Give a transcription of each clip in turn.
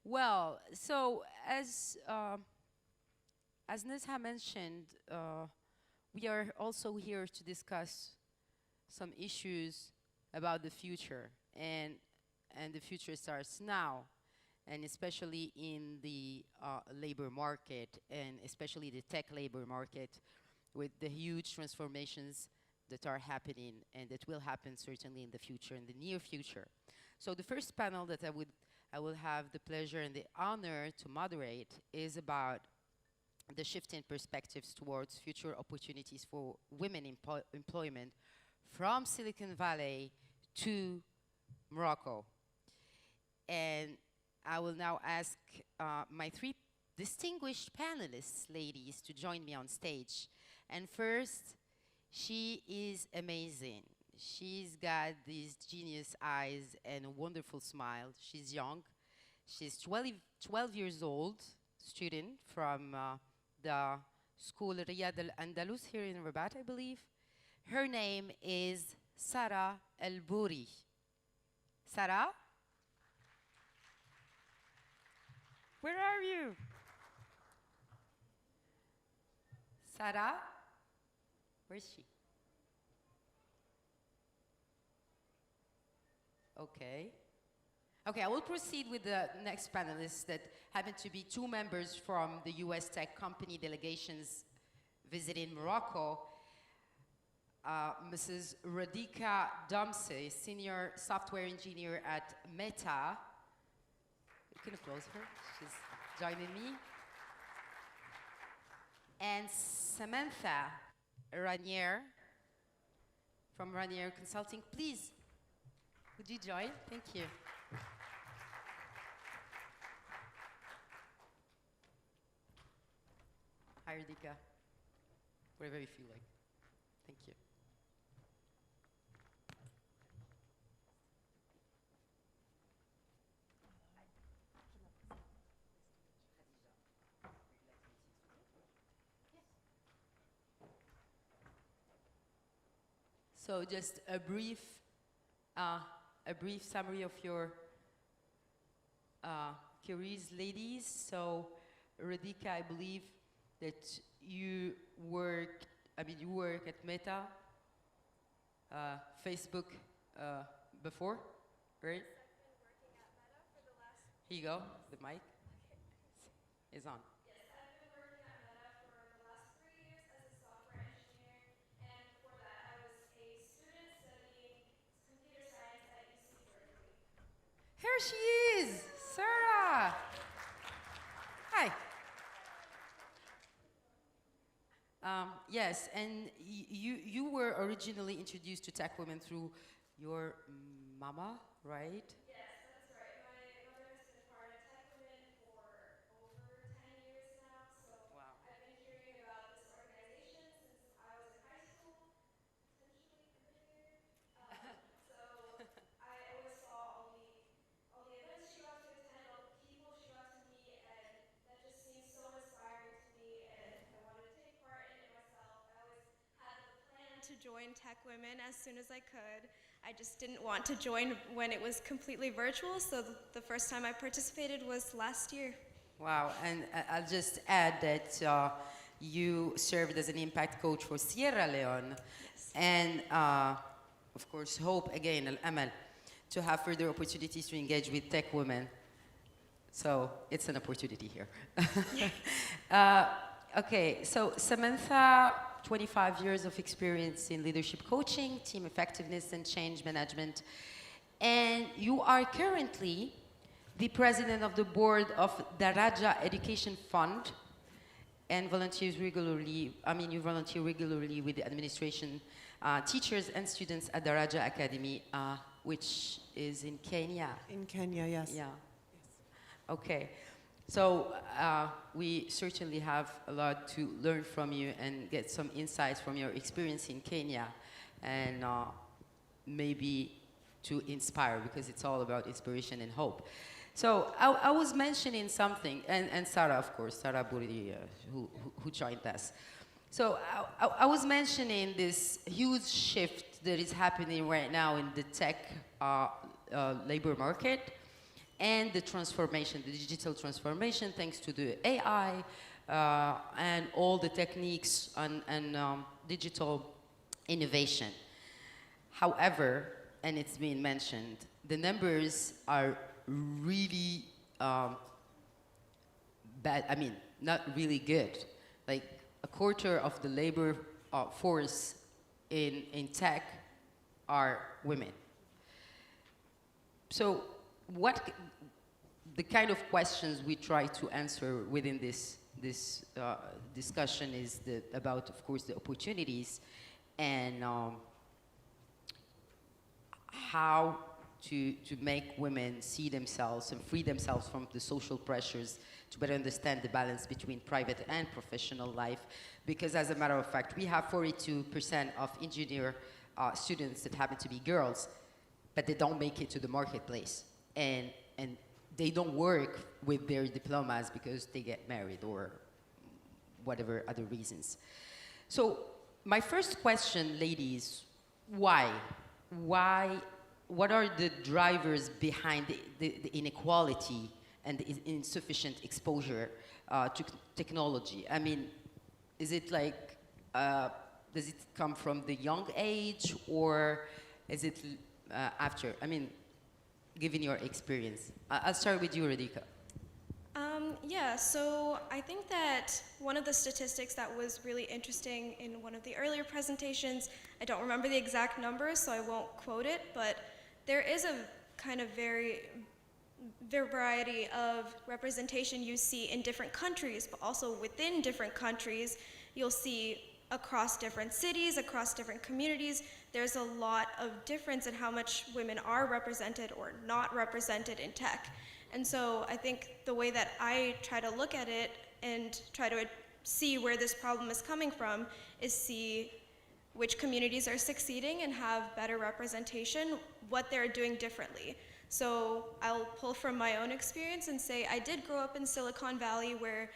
Well, so as Nesha mentioned, we are also here to discuss some issues about the future, and the future starts now, and especially in the labor market, and especially the tech labor market, with the huge transformations that are happening and that will happen certainly in the future, in the near future. So the first panel that I will have the pleasure and the honor to moderate is about the shift in perspectives towards future opportunities for women employment from Silicon Valley to Morocco. And I will now ask my three distinguished panelists, ladies, to join me on stage. And first, she is amazing. She's got these genius eyes and a wonderful smile. She's young. She's 12 years old, student from the school Riyad Al-Andalus here in Rabat, I believe. Her name is Sarah El-Bouri. Sarah? Where are you? Sarah? Where is she? Okay. Okay, I will proceed with the next panelists that happen to be two members from the US tech company delegations visiting Morocco. Mrs. Radhika Damse, senior software engineer at Meta. You can applause her, she's joining me. And Samantha Ranier from Ranier Consulting. Please, would you join? Thank you. Hi, Radhika. Whatever you feel like. Thank you. So just a brief summary of your careers, ladies. So Radhika, I believe that you work at Meta, Facebook before, right? Yes, I've been working at Meta for the last... Here you go, the mic is on. Yes, I've been working at Meta for the last 3 years as a software engineer, and before that I was a student studying computer science at UC Berkeley. Here she is, Sarah. Hi. Yes, and you were originally introduced to tech women through your mama, right? Yes, that's right. My mother has been part of Tech Women for over 10 years now, so Wow. I've been hearing about this organization since I was in high school, potentially earlier. So I always saw all the events she got to attend, all the people she got to meet, and that just seemed so inspiring to me, and I wanted to take part in it myself. I always had the plan to join Tech Women as soon as I could. I just didn't want to join when it was completely virtual, so the first time I participated was last year. Wow, and I'll just add that you served as an impact coach for Sierra Leone, Yes. and of course, hope again, Al-Amal, to have further opportunities to engage with tech women. So it's an opportunity here. Okay, so Samantha, 25 years of experience in leadership coaching, team effectiveness, and change management. And you are currently the president of the board of Daraja Education Fund and volunteers regularly, you volunteer regularly with the administration, teachers and students at Daraja Academy, which is in Kenya. In Kenya, yes. Yeah. Yes. Okay. So we certainly have a lot to learn from you and get some insights from your experience in Kenya, and maybe to inspire, because it's all about inspiration and hope. So I was mentioning something, and Sarah, of course, Sarah Bouri, who joined us. So I was mentioning this huge shift that is happening right now in the tech labor market. and the transformation, the digital transformation, thanks to the AI and all the techniques and digital innovation. However, and it's been mentioned, the numbers are really bad, I mean, not really good. Like a quarter of the labor force in tech are women. So the kind of questions we try to answer within this discussion is about, of course, the opportunities and how to make women see themselves and free themselves from the social pressures to better understand the balance between private and professional life. Because as a matter of fact, we have 42% of engineer students that happen to be girls, but they don't make it to the marketplace. And they don't work with their diplomas because they get married or whatever other reasons. So my first question, ladies, why? Why? What are the drivers behind the inequality and the insufficient exposure to technology? I mean, is it like, does it come from the young age, or is it after? I mean, given your experience. I'll start with you, Radhika. Yeah, so I think that one of the statistics that was really interesting in one of the earlier presentations, I don't remember the exact numbers, so I won't quote it, but there is a kind of variety of representation you see in different countries, but also within different countries. You'll see across different cities, across different communities, there's a lot of difference in how much women are represented or not represented in tech. And so I think the way that I try to look at it and try to see where this problem is coming from is see which communities are succeeding and have better representation, what they're doing differently. So I'll pull from my own experience and say I did grow up in Silicon Valley, where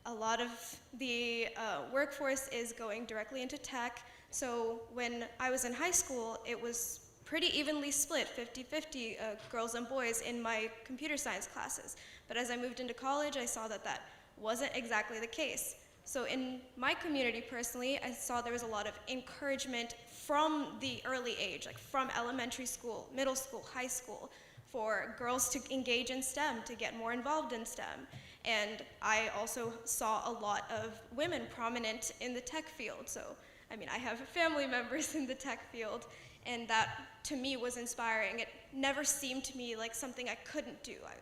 a lot of the workforce is going directly into tech. So when I was in high school, it was pretty evenly split, 50-50 girls and boys in my computer science classes. But as I moved into college, I saw that that wasn't exactly the case. So in my community personally, I saw there was a lot of encouragement from the early age, like from elementary school, middle school, high school, for girls to engage in STEM, to get more involved in STEM. And I also saw a lot of women prominent in the tech field. So, I mean, I have family members in the tech field, and that to me was inspiring. It never seemed to me like something I couldn't do. I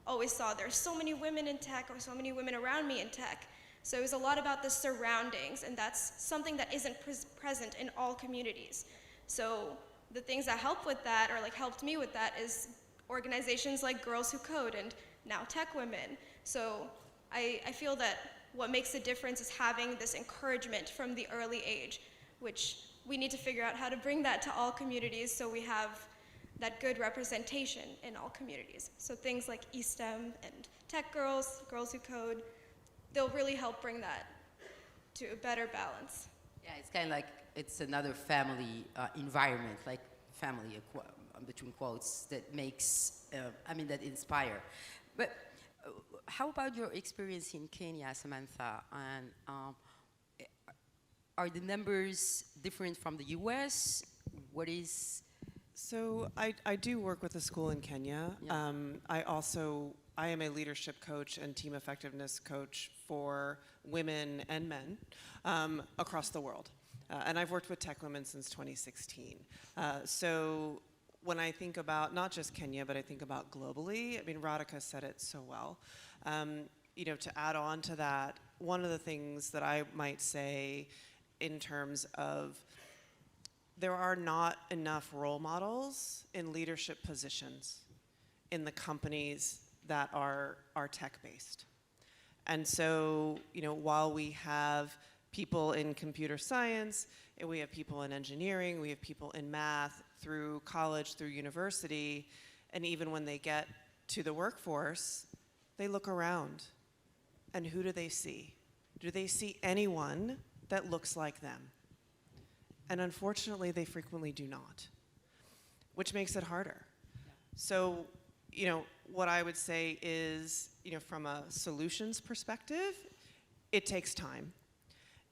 always saw there's so many women in tech, or so many women around me in tech. So it was a lot about the surroundings, and that's something that isn't present in all communities. So the things that help with that, or like helped me with that, is organizations like Girls Who Code and now Tech Women. So I feel that what makes a difference is having this encouragement from the early age, which we need to figure out how to bring that to all communities so we have that good representation in all communities. So things like eSTEM and Tech Girls, Girls Who Code, they'll really help bring that to a better balance. Yeah, it's kind of like it's another family environment, like family between quotes, that makes, that inspire. But how about your experience in Kenya, Samantha? And are the numbers different from the US? What is? So I do work with a school in Kenya. Yeah. I am a leadership coach and team effectiveness coach for women and men across the world. And I've worked with Tech Women since 2016. So when I think about not just Kenya, but I think about globally, I mean, Radhika said it so well. To add on to that, one of the things that I might say in terms of there are not enough role models in leadership positions in the companies that are tech-based. And so, while we have people in computer science, and we have people in engineering, we have people in math, through college, through university, and even when they get to the workforce, they look around. And who do they see? Do they see anyone that looks like them? And unfortunately, they frequently do not, which makes it harder. So, what I would say is, from a solutions perspective, it takes time.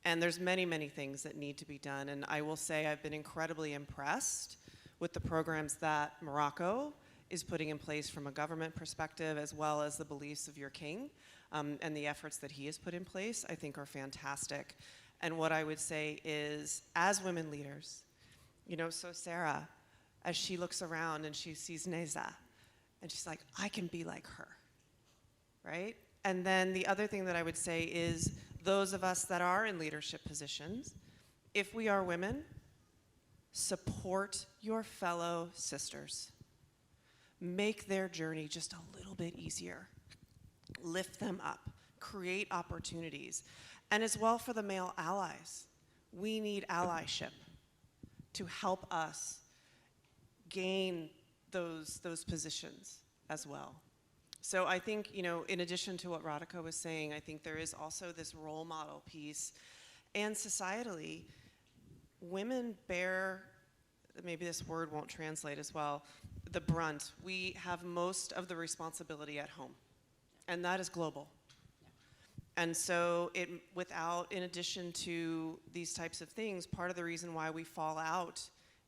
And there's many, many things that need to be done. And I will say I've been incredibly impressed with the programs that Morocco is putting in place from a government perspective, as well as the beliefs of your king, and the efforts that he has put in place, I think are fantastic. And what I would say is, as women leaders, so Sarah, as she looks around and she sees Neza, and she's like, I can be like her, right? And then the other thing that I would say is, those of us that are in leadership positions, if we are women, support your fellow sisters. Make their journey just a little bit easier. Lift them up, create opportunities. And as well for the male allies, we need allyship to help us gain those positions as well. So I think, in addition to what Radhika was saying, I think there is also this role model piece. And societally, women bear, maybe this word won't translate as well, the brunt. We have most of the responsibility at home, and that is global. And so in addition to these types of things, part of the reason why we fall out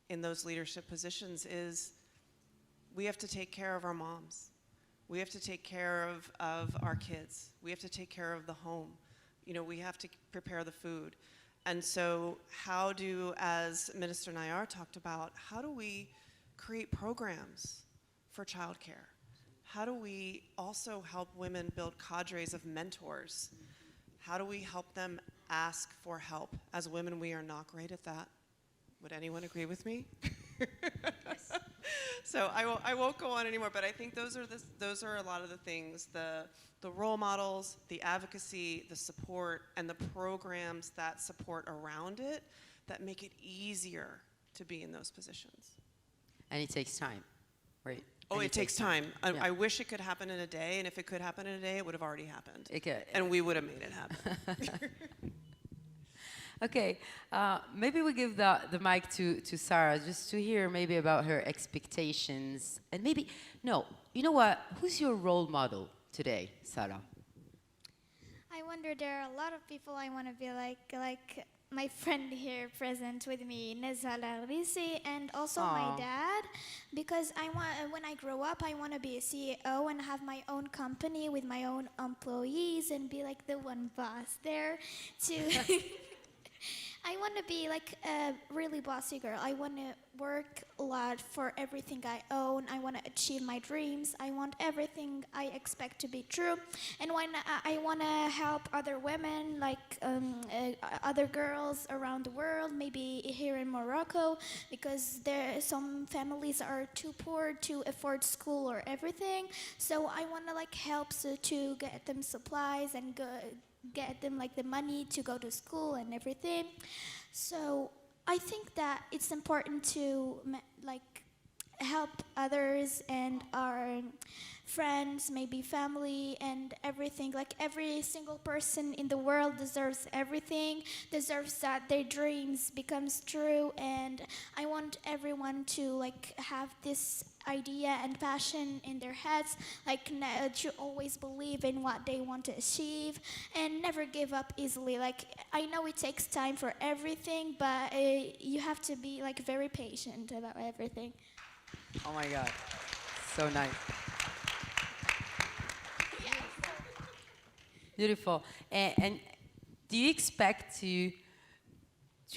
in those leadership positions is we have to take care of our moms. We have to take care of our kids. We have to take care of the home. We have to prepare the food. And so as Minister Nayar talked about, how do we create programs for childcare? How do we also help women build cadres of mentors? How do we help them ask for help? As women, we are not great at that. Would anyone agree with me? Yes. So I won't go on anymore, but I think those are a lot of the things, the role models, the advocacy, the support, and the programs that support around it that make it easier to be in those positions. And it takes time, right? Oh, And it takes time. Yeah. I wish it could happen in a day, and if it could happen in a day, it would have already happened. It could. And we would have made it happen. Okay, maybe we give the mic to Sarah just to hear maybe about her expectations. And maybe, no, you know what? Who's your role model today, Sarah? I wonder, there are a lot of people I want to be like my friend here present with me, Neza Larisi, and also my dad, because when I grow up, I want to be a CEO and have my own company with my own employees and be like the one boss there to... I want to be like a really bossy girl. I want to work a lot for everything I own. I want to achieve my dreams. I want everything I expect to be true. And when I want to help other women, like other girls around the world, maybe here in Morocco, because some families are too poor to afford school or everything. So I want to like help to get them supplies and get them like the money to go to school and everything. So I think that it's important to like help others and our friends, maybe family and everything. Like every single person in the world deserves everything, deserves that their dreams becomes true, and I want everyone to like have this idea and passion in their heads, like to always believe in what they want to achieve and never give up easily. Like I know it takes time for everything, but you have to be like very patient about everything. Oh my God, so nice. Beautiful. And do you expect to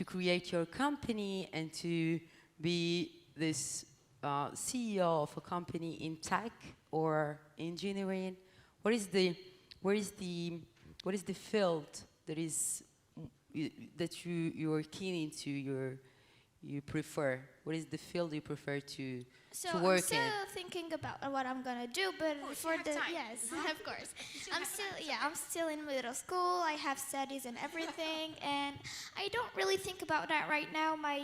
create your company and to be this CEO of a company in tech or engineering? What is the field that you are keen into? You prefer? What is the field you prefer to work in? I'm still thinking about what I'm gonna do, but for the yes, of course, I'm still in middle school. I have studies and everything, and I don't really think about that right now. My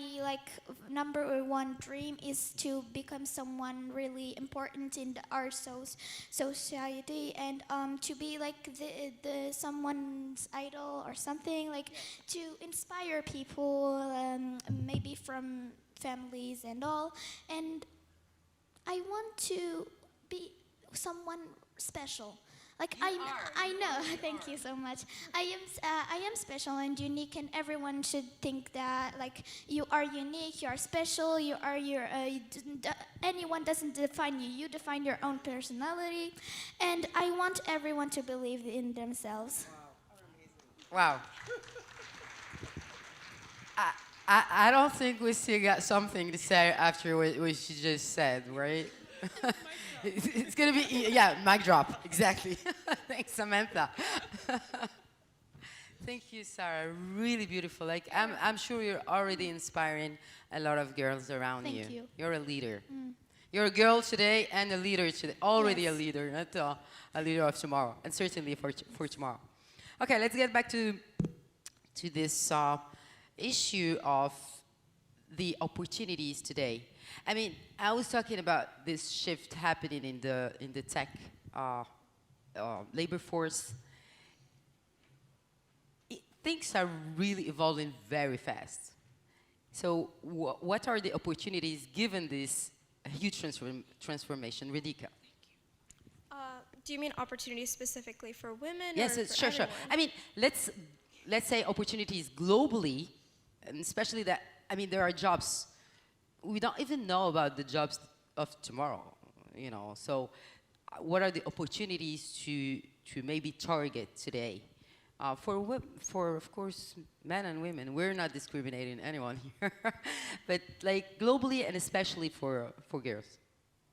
number one dream is to become someone really important in our society, and to be like the someone's idol or something, like to inspire people, maybe from families and all. And I want to be someone special. Like You I know. you Thank are. you so much. I am special and unique, and everyone should think that like you are unique, you are special, you are your. Anyone doesn't define you. You define your own personality, and I want everyone to believe in themselves. Wow. I don't think we still got something to say after what she just said, right? It's gonna be, yeah, mic drop, exactly. Thanks, Samantha. Thank you, Sarah. Really beautiful. Like, I'm sure you're already inspiring a lot of girls around you. Thank you. You're a leader. You're a girl today and a leader today. Already a Yes. leader, not a leader of tomorrow, and certainly for tomorrow. Okay, let's get back to this issue of the opportunities today. I mean, I was talking about this shift happening in the tech labor force. Things are really evolving very fast. So, what are the opportunities given this huge transformation, Radhika? Do you mean opportunities specifically for women? Yes, or for sure, sure. everyone? I mean, let's say opportunities globally, and especially that. I mean, there are jobs we don't even know about the jobs of tomorrow. You know, so what are the opportunities to maybe target today? For of course men and women, we're not discriminating anyone here, but like globally and especially for girls.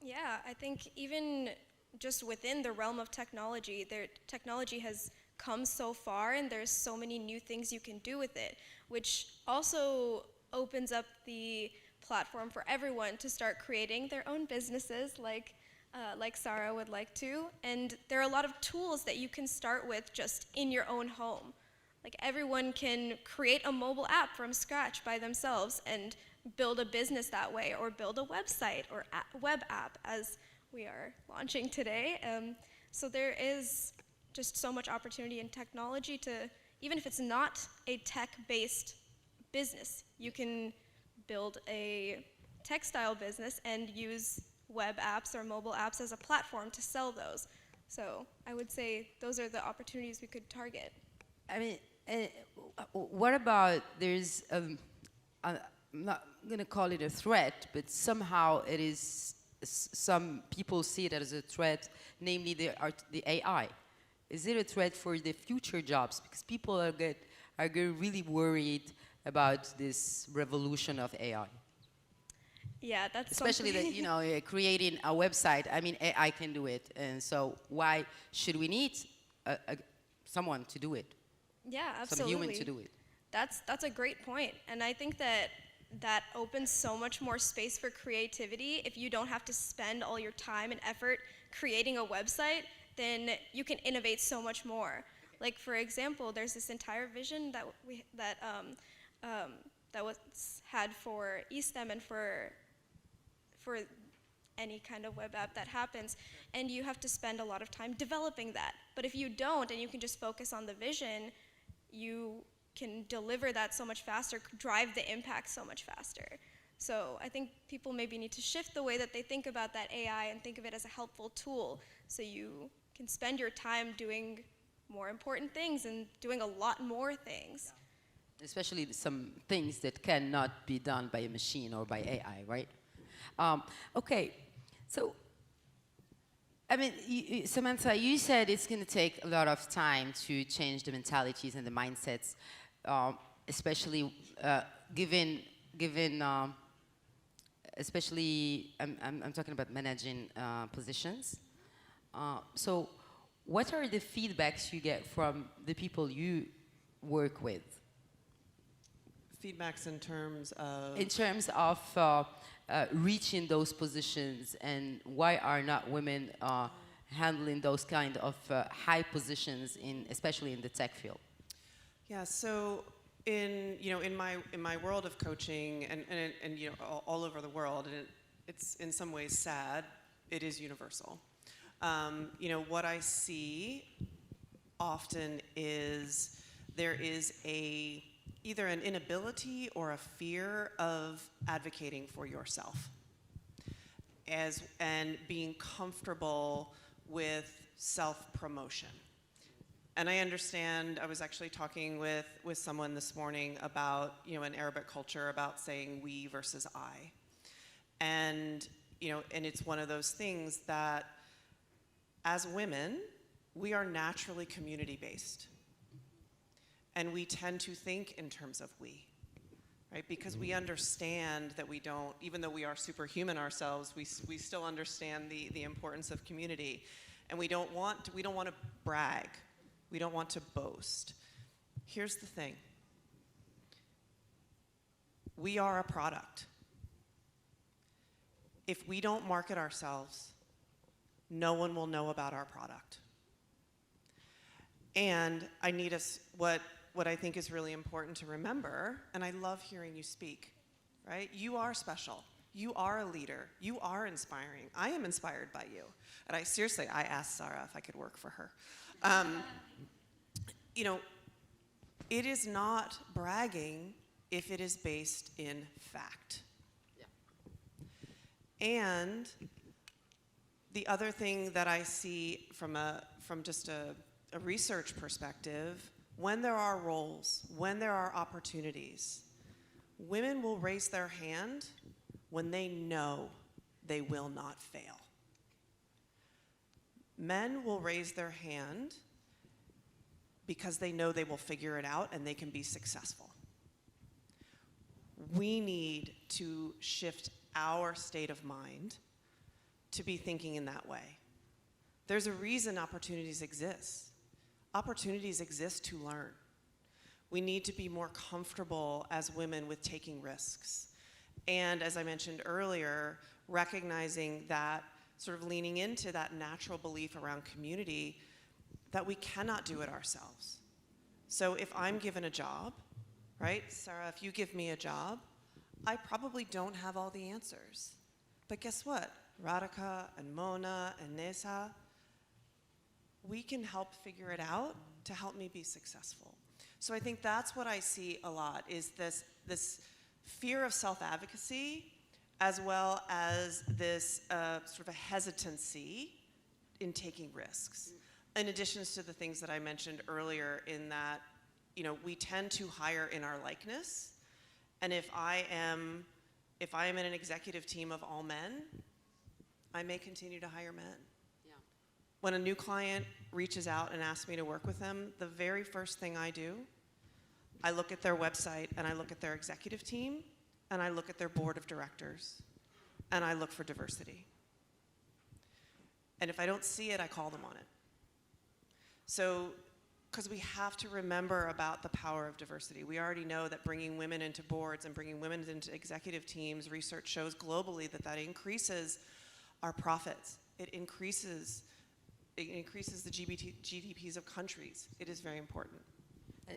Yeah, I think even just within the realm of technology, technology has come so far, and there's so many new things you can do with it, which also opens up the platform for everyone to start creating their own businesses, like Sarah would like to. And there are a lot of tools that you can start with just in your own home. Like everyone can create a mobile app from scratch by themselves and build a business that way, or build a website or web app as we are launching today. So there is just so much opportunity in technology to, even if it's not a tech-based business, you can build a textile business and use web apps or mobile apps as a platform to sell those. So I would say those are the opportunities we could target. I mean, what about there's I'm not gonna call it a threat, but somehow it is. Some people see it as a threat, namely the AI. Is it a threat for the future jobs? Because people are getting really worried about this revolution of AI. Yeah, that's Especially that, you know, creating a website. I mean, AI can do it, and so why should we need someone to do it? Yeah, Some absolutely. human to do it? That's a great point, and I think that opens so much more space for creativity. If you don't have to spend all your time and effort creating a website, then you can innovate so much more. Like for example, there's this entire vision that was had for eSTEM and for any kind of web app that happens, and you have to spend a lot of time developing that. But if you don't, and you can just focus on the vision, you can deliver that so much faster, drive the impact so much faster. So I think people maybe need to shift the way that they think about that AI and think of it as a helpful tool, so you can spend your time doing more important things and doing a lot more things. Especially some things that cannot be done by a machine or by AI, right? Okay, so, I mean, Samantha, you said it's going to take a lot of time to change the mentalities and the mindsets, especially given especially, I'm talking about managing positions. So, what are the feedbacks you get from the people you work with? Feedbacks in terms of? In terms of reaching those positions, and why are not women handling those kind of high positions, especially in the tech field? Yeah, so in my world of coaching and you know all over the world, and it's in some ways sad, it is universal. You know, what I see often is there is either an inability or a fear of advocating for yourself and being comfortable with self-promotion. And I understand, I was actually talking with someone this morning about, in Arabic culture, about saying we versus I. And, and it's one of those things that as women, we are naturally community-based. And we tend to think in terms of we, right? Because we understand that we don't, even though we are superhuman ourselves, we still understand the importance of community. And we don't want to brag. We don't want to boast. Here's the thing. We are a product. If we don't market ourselves, no one will know about our product. And I need us, what I think is really important to remember, and I love hearing you speak, right? You are special. You are a leader. You are inspiring. I am inspired by you. And I asked Sarah if I could work for her. It is not bragging if it is based in fact. Yeah. And the other thing that I see from just a research perspective, when there are roles, when there are opportunities, women will raise their hand when they know they will not fail. Men will raise their hand because they know they will figure it out and they can be successful. We need to shift our state of mind to be thinking in that way. There's a reason opportunities exist. Opportunities exist to learn. We need to be more comfortable as women with taking risks. And as I mentioned earlier, recognizing that, sort of leaning into that natural belief around community, that we cannot do it ourselves. So if I'm given a job, right, Sarah, if you give me a job, I probably don't have all the answers. But guess what? Radhika and Mona and Nesa, we can help figure it out to help me be successful. So I think that's what I see a lot, is this fear of self-advocacy, as well as this sort of a hesitancy in taking risks. In addition to the things that I mentioned earlier, in that, we tend to hire in our likeness. And if I am in an executive team of all men, I may continue to hire men. Yeah. When a new client reaches out and asks me to work with them, the very first thing I do, I look at their website and I look at their executive team and I look at their board of directors and I look for diversity. And if I don't see it, I call them on it. So, because we have to remember about the power of diversity. We already know that bringing women into boards and bringing women into executive teams, research shows globally that increases our profits. It increases the GDPs of countries. It is very important.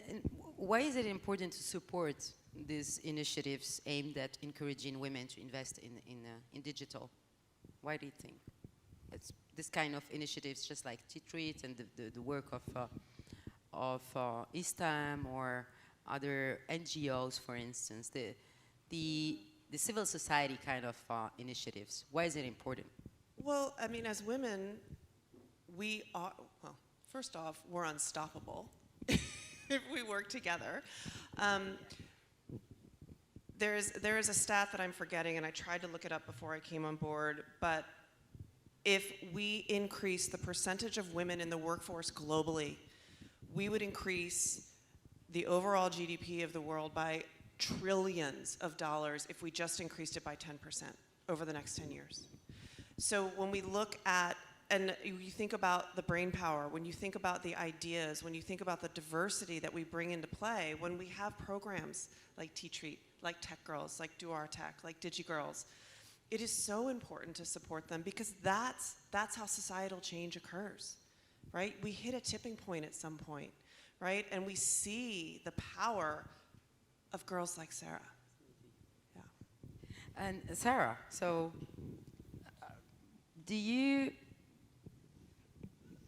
And why is it important to support these initiatives aimed at encouraging women to invest in digital? Why do you think? It's this kind of initiatives, just like Titrit and the work of eSTEM or other NGOs, for instance, the civil society kind of initiatives. Why is it important? Well, I mean, as women, we are, well, first off, we're unstoppable if we work together. There is a stat that I'm forgetting, and I tried to look it up before I came on board, but if we increase the percentage of women in the workforce globally, we would increase the overall GDP of the world by trillions of dollars if we just increased it by 10% over the next 10 years. So when we look at, and you think about the brain power, when you think about the ideas, when you think about the diversity that we bring into play, when we have programs like Titrit, like Tech Girls, like Do Our Tech, like DigiGirls, it is so important to support them because that's how societal change occurs, right? We hit a tipping point at some point, right? And we see the power of girls like Sarah. Yeah. And Sarah, so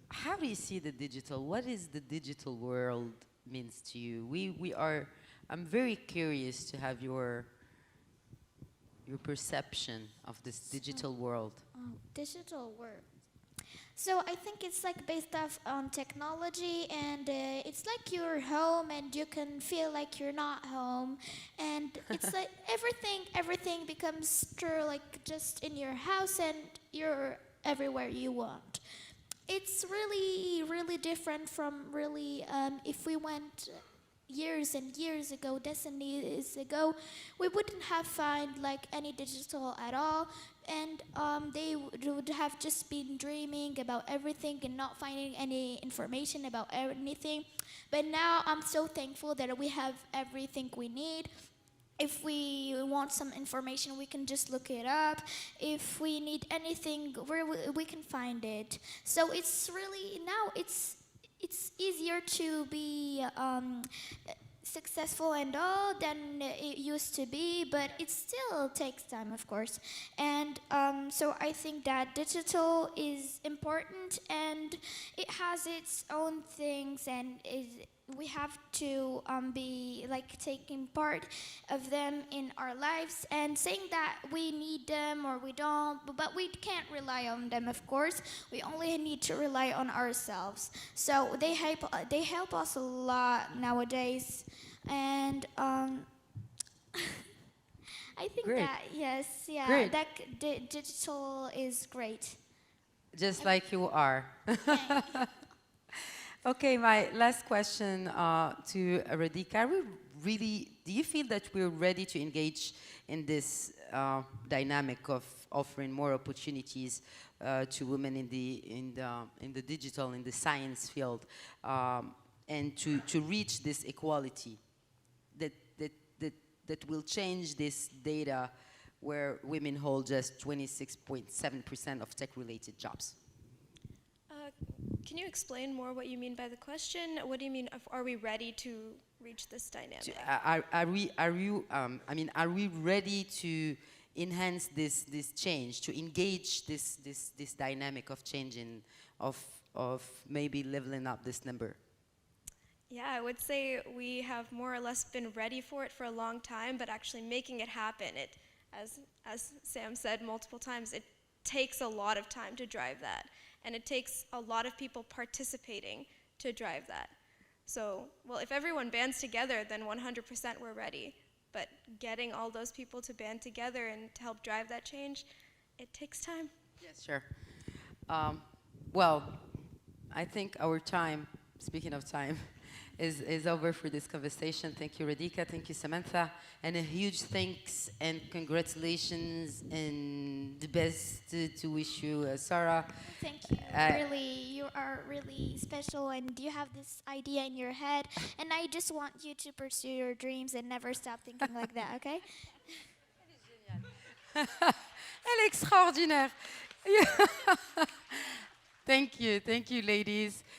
how do you see the digital? What is the digital world means to you? I'm very curious to have your perception of this digital world. Digital world. So I think it's like based off on technology, and it's like you're home, and you can feel like you're not home, and it's like everything becomes true, like just in your house, and you're everywhere you want. It's really different from really if we went years and years ago, decades ago, we wouldn't have found like any digital at all, and they would have just been dreaming about everything and not finding any information about anything. But now I'm so thankful that we have everything we need. If we want some information, we can just look it up. If we need anything, we can find it. So it's really now it's easier to be successful and all than it used to be, but it still takes time, of course. And so I think that digital is important, and it has its own things, and we have to be like taking part of them in our lives, and saying that we need them or we don't, but we can't rely on them, of course. We only need to rely on ourselves. So they help us a lot nowadays, and I think Great. that yes, yeah, Great. that digital is great. Just like you are. Yeah. Okay, my last question to Radhika. Do you feel that we're ready to engage in this dynamic of offering more opportunities to women in the digital, in the science field, and to reach this equality that will change this data where women hold just 26.7% of tech-related jobs? Can you explain more what you mean by the question? What do you mean, are we ready to reach this dynamic? Are we ready to enhance this change, to engage this dynamic of changing, of maybe leveling up this number? Yeah, I would say we have more or less been ready for it for a long time, but actually making it happen, as Sam said multiple times, it takes a lot of time to drive that. And it takes a lot of people participating to drive that. So, well, if everyone bands together, then 100% we're ready. But getting all those people to band together and to help drive that change, it takes time. Yes, sure. Well, I think our time, speaking of time, is over for this conversation. Thank you, Radhika. Thank you, Samantha. And a huge thanks and congratulations and the best to wish you, Sarah. Thank you. Really, you are really special, and you have this idea in your head. And I just want you to pursue your dreams and never stop thinking like that, okay? Elle est extraordinaire. Thank you, ladies.